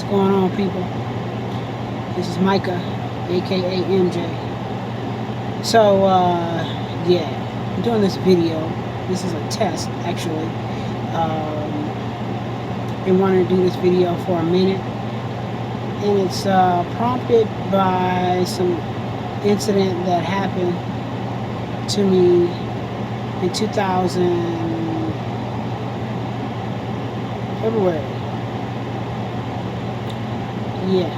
What's going on, people? This is Micah, aka MJ. So, yeah, I'm doing this video. This is a test, actually. Been wanting to do this video for a minute, and it's prompted by some incident that happened to me in 2000 February. Yeah,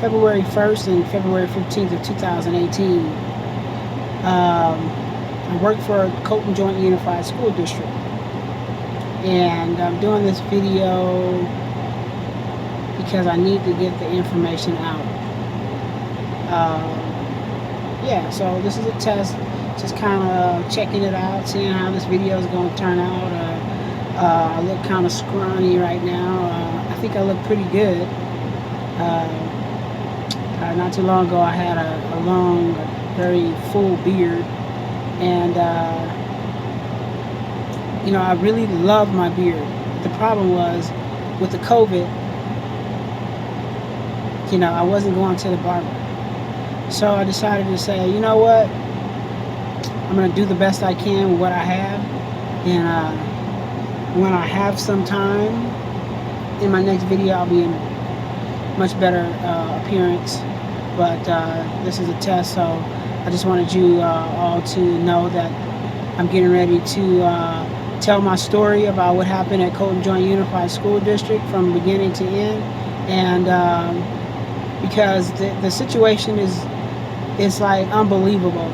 February 1st and February 15th of 2018. I work for Colton Joint Unified School District, and I'm doing this video because I need to get the information out. Yeah, so this is a test, just kind of checking it out, seeing how this video is going to turn out. I look kind of scrawny right now. I think I look pretty good. Not too long ago I had a long, very full beard, and I really love my beard. The problem was with the COVID, I wasn't going to the barber. So I decided to say, you know what, I'm going to do the best I can with what I have, and when I have some time in my next video, I'll be in much better appearance. But this is a test, so I just wanted you all to know that I'm getting ready to tell my story about what happened at Colton Joint Unified School District from beginning to end, and because the situation is like unbelievable.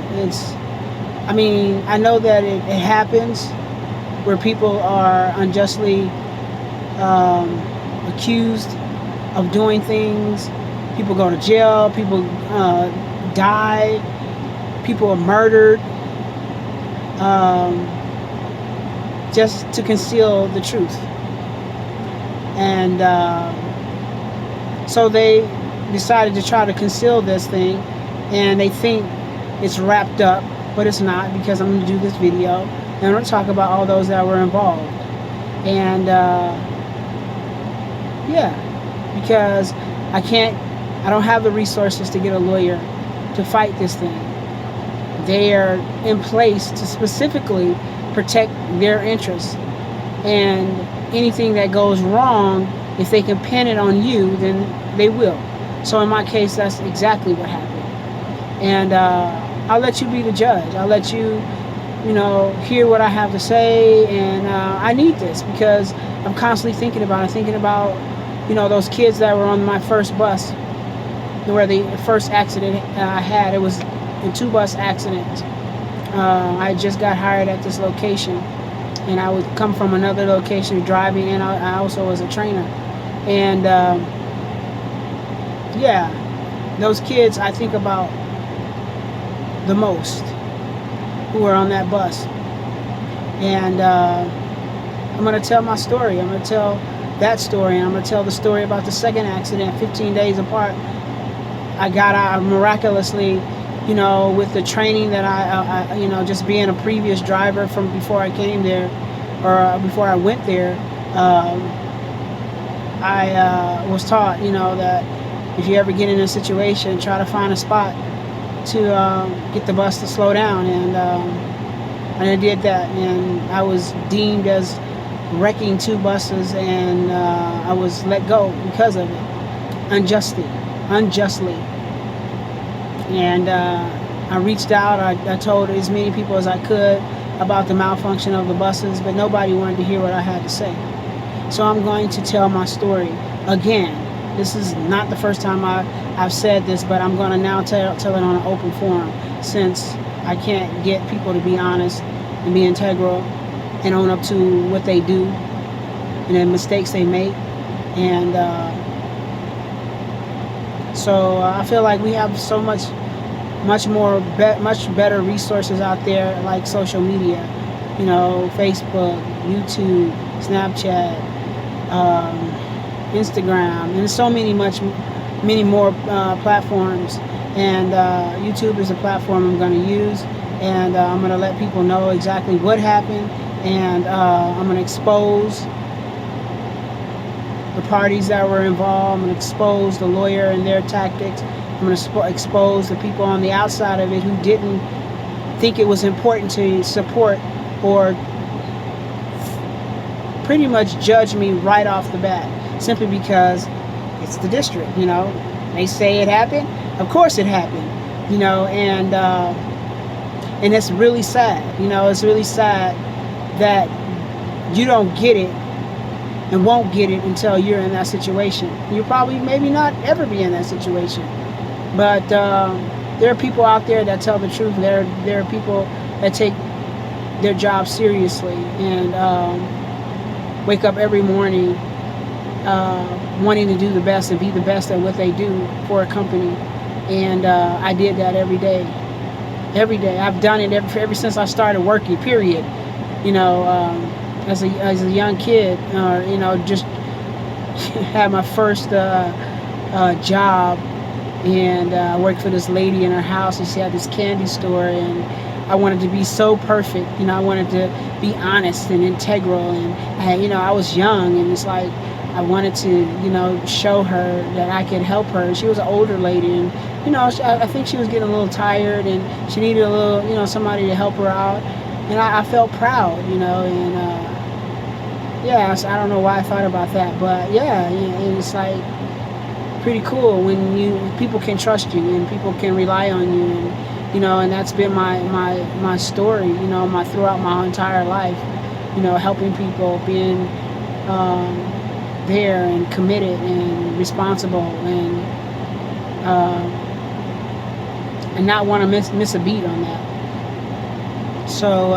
I know that it happens where people are unjustly accused of doing things. People go to jail, people die, people are murdered, just to conceal the truth. And so they decided to try to conceal this thing, and they think it's wrapped up, but it's not, because I'm going to do this video and I'm going to talk about all those that were involved. And yeah, because I don't have the resources to get a lawyer to fight this thing. They are in place to specifically protect their interests, and anything that goes wrong, if they can pin it on you, then they will. So in my case, that's exactly what happened. And I'll let you be the judge. I'll let you, hear what I have to say. And I need this because I'm constantly thinking about those kids that were on my first bus, where the first accident I had. It was a 2-bus accident. I just got hired at this location, and I would come from another location driving, and I also was a trainer. And yeah, those kids I think about the most, who were on that bus. And I'm going to tell my story. I'm going to tell that story, and I'm going to tell the story about the second accident 15 days apart. I got out miraculously, with the training that I just being a previous driver from before I came there, or before I went there. I was taught, that if you ever get in a situation, try to find a spot to get the bus to slow down. And I did that, and I was deemed as wrecking 2 buses, and I was let go because of it, unjustly. And I reached out. I told as many people as I could about the malfunction of the buses, but nobody wanted to hear what I had to say. So I'm going to tell my story again. This is not the first time I've said this, but I'm going to now tell it on an open forum, since I can't get people to be honest and be integral and own up to what they do and the mistakes they make. And so I feel like we have so much better resources out there, like social media, Facebook, YouTube, Snapchat, Instagram, and so many more platforms. And YouTube is a platform I'm going to use, and I'm going to let people know exactly what happened, and I'm going to expose the parties that were involved. I'm going to expose the lawyer and their tactics. I'm going to expose the people on the outside of it who didn't think it was important to support or pretty much judge me right off the bat, simply because it's the district. They say it happened. Of course it happened. And it's really sad. It's really sad that you don't get it and won't get it until you're in that situation. You'll probably maybe not ever be in that situation. But there are people out there that tell the truth. There are people that take their job seriously and wake up every morning wanting to do the best and be the best at what they do for a company. And I did that every day. Every day. I've done it ever since I started working, period. As a young kid, just had my first job, and I worked for this lady in her house, and she had this candy store, and I wanted to be so perfect. I wanted to be honest and integral, and I was young, and it's like I wanted to, show her that I could help her. She was an older lady, and I think she was getting a little tired, and she needed a little, somebody to help her out, and I felt proud, and yeah, so I don't know why I thought about that, but yeah, and it's like pretty cool when people can trust you and people can rely on you, and and that's been my story, throughout my entire life, helping people, being there and committed and responsible, and not want to miss a beat on that. So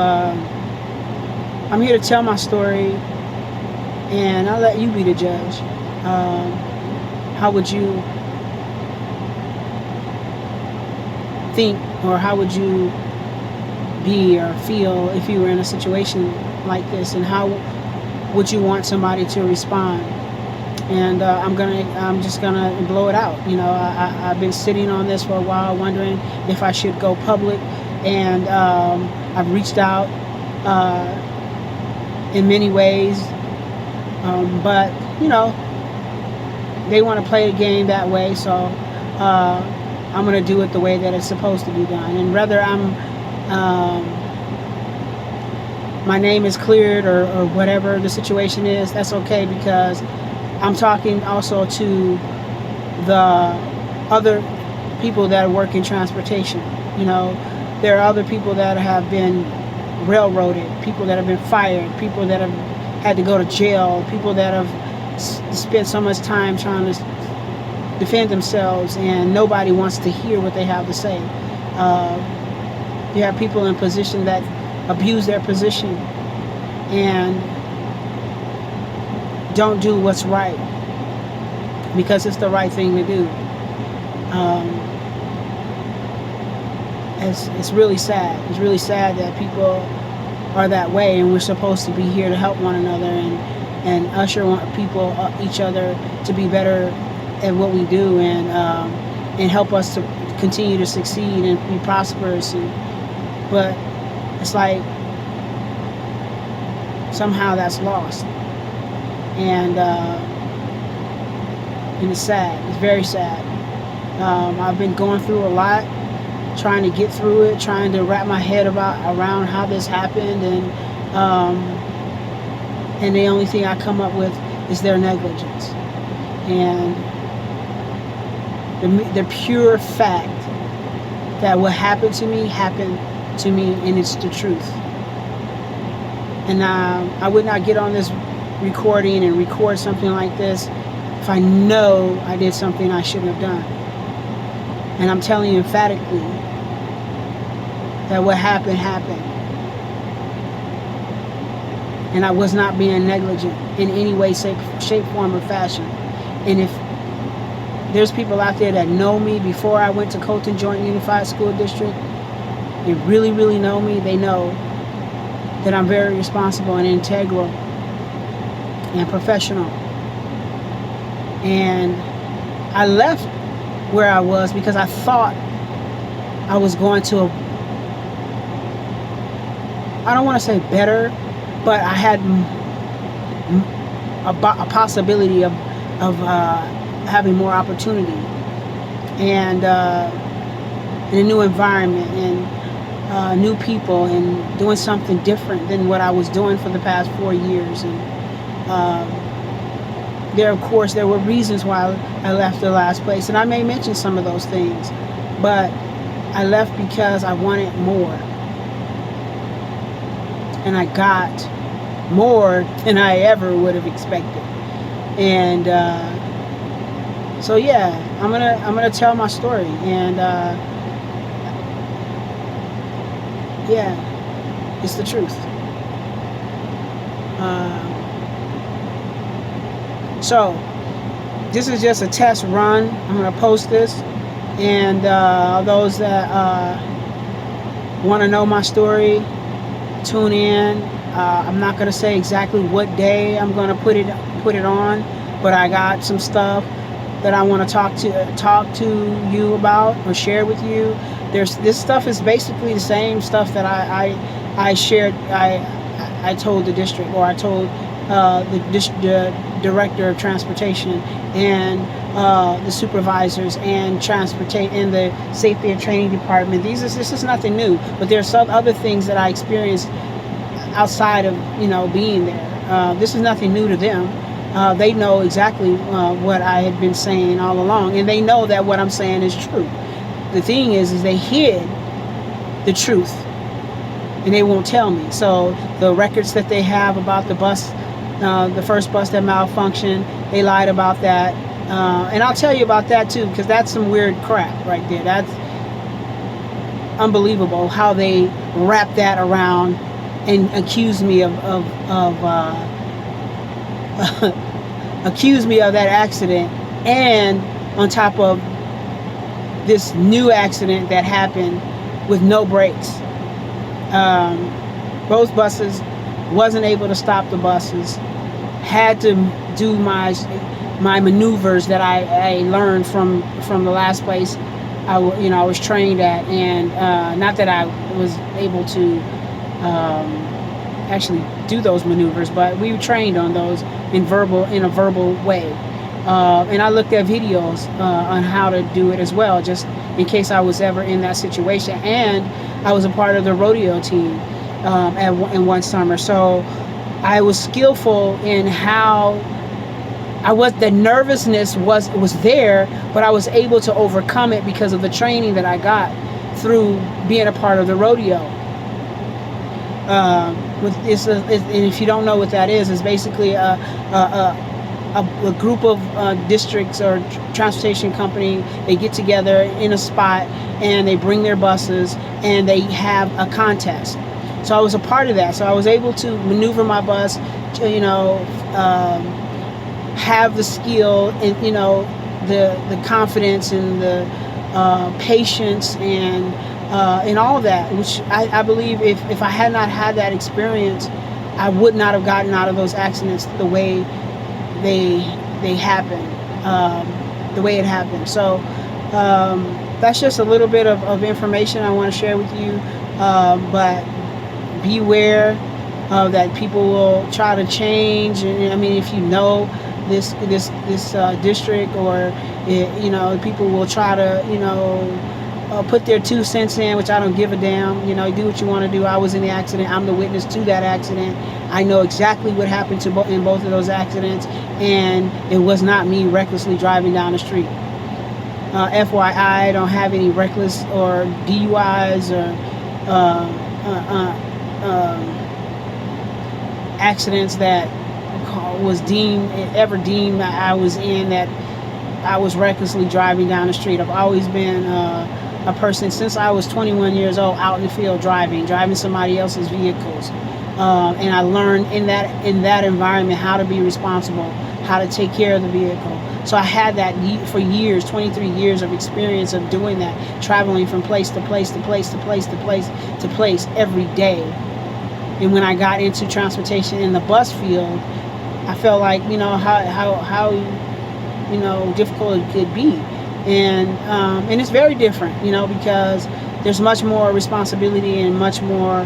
I'm here to tell my story, and I'll let you be the judge. How would you think, or how would you be or feel if you were in a situation like this, and how would you want somebody to respond? And I'm just gonna blow it out. I've been sitting on this for a while, wondering if I should go public, and I've reached out in many ways, but they want to play the game that way, so I'm going to do it the way that it's supposed to be done. And whether my name is cleared or whatever the situation is, that's okay, because I'm talking also to the other people that work in transportation. There are other people that have been railroaded, people that have been fired, people that have had to go to jail, people that have spent so much time trying to defend themselves, and nobody wants to hear what they have to say. You have people in position that abuse their position and don't do what's right because it's the right thing to do. It's really sad. It's really sad that people are that way, and we're supposed to be here to help one another and usher people, each other, to be better at what we do, and help us to continue to succeed and be prosperous. But it's like somehow that's lost, and it's sad. It's very sad. I've been going through a lot, trying to get through it, trying to wrap my head around how this happened, and the only thing I come up with is their negligence, and the pure fact that what happened to me, and it's the truth. And I would not get on this recording and record something like this if I know I did something I shouldn't have done. And I'm telling you emphatically that what happened. And I was not being negligent in any way, shape, form, or fashion. And if there's people out there that know me before I went to Colton Joint Unified School District, they really, really know me, they know that I'm very responsible and integral and professional. And I left where I was because I thought I was going to I don't want to say better, but I had a possibility of of having more opportunity and in a new environment and new people and doing something different than what I was doing for the past 4 years. And of course, there were reasons why I left the last place, and I may mention some of those things, but I left because I wanted more, and I got more than I ever would have expected. And so yeah, I'm gonna tell my story, and yeah, it's the truth. So this is just a test run. I'm gonna post this, and those that want to know my story, tune in. I'm not gonna say exactly what day I'm gonna put it on, but I got some stuff that I want to talk to you about or share with you. This stuff is basically the same stuff that I shared. I told the district, or I told the director of transportation and the supervisors and the safety and training department. This is nothing new, but there's some other things that I experienced outside of being there. This is nothing new to them. They know exactly what I had been saying all along, and they know that what I'm saying is true. The thing is they hid the truth, and they won't tell me. So the records that they have about the bus, the first bus that malfunctioned, they lied about that, and I'll tell you about that too, because that's some weird crap right there. That's unbelievable how they wrap that around and accuse me of accuse me of that accident, and on top of this new accident that happened with no brakes. Both buses, wasn't able to stop the buses, had to do my maneuvers that I learned from the last place I was trained at, and not that I was able to actually do those maneuvers, but we were trained on those in a verbal way. And I looked at videos on how to do it as well, just in case I was ever in that situation. And I was a part of the rodeo team in one summer, so I was skillful in how the nervousness was there, but I was able to overcome it because of the training that I got through being a part of the rodeo. And if you don't know what that is, it's basically a group of districts or transportation company. They get together in a spot and they bring their buses and they have a contest. So I was a part of that. So I was able to maneuver my bus, have the skill and the confidence and the patience and all of that, which I believe if I had not had that experience, I would not have gotten out of those accidents the way they happened, the way it happened. So that's just a little bit of information I want to share with you, but beware that people will try to change. And I mean, if you know this district, or people will try to put their 2 cents in, which I don't give a damn. Do what you want to do. I was in the accident. I'm the witness to that accident. I know exactly what happened in both of those accidents, and it was not me recklessly driving down the street. FYI, I don't have any reckless or DUIs or accidents that was deemed that I was in, that I was recklessly driving down the street. I've always been a person since I was 21 years old, out in the field driving somebody else's vehicles, and I learned in that environment how to be responsible, how to take care of the vehicle. So I had that for years, 23 years of experience of doing that, traveling from place to place to place to place to place to place every day. And when I got into transportation in the bus field, I felt like how difficult it could be, and it's very different, because there's much more responsibility and much more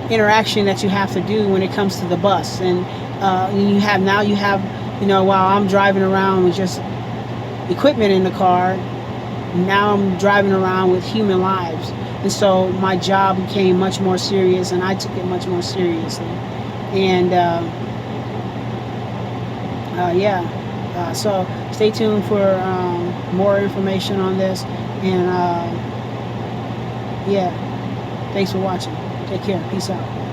interaction that you have to do when it comes to the bus, and you have, while I'm driving around with just equipment in the car, now I'm driving around with human lives. And so my job became much more serious, and I took it much more seriously. And yeah, so stay tuned for more information on this. And yeah, thanks for watching. Take care. Peace out.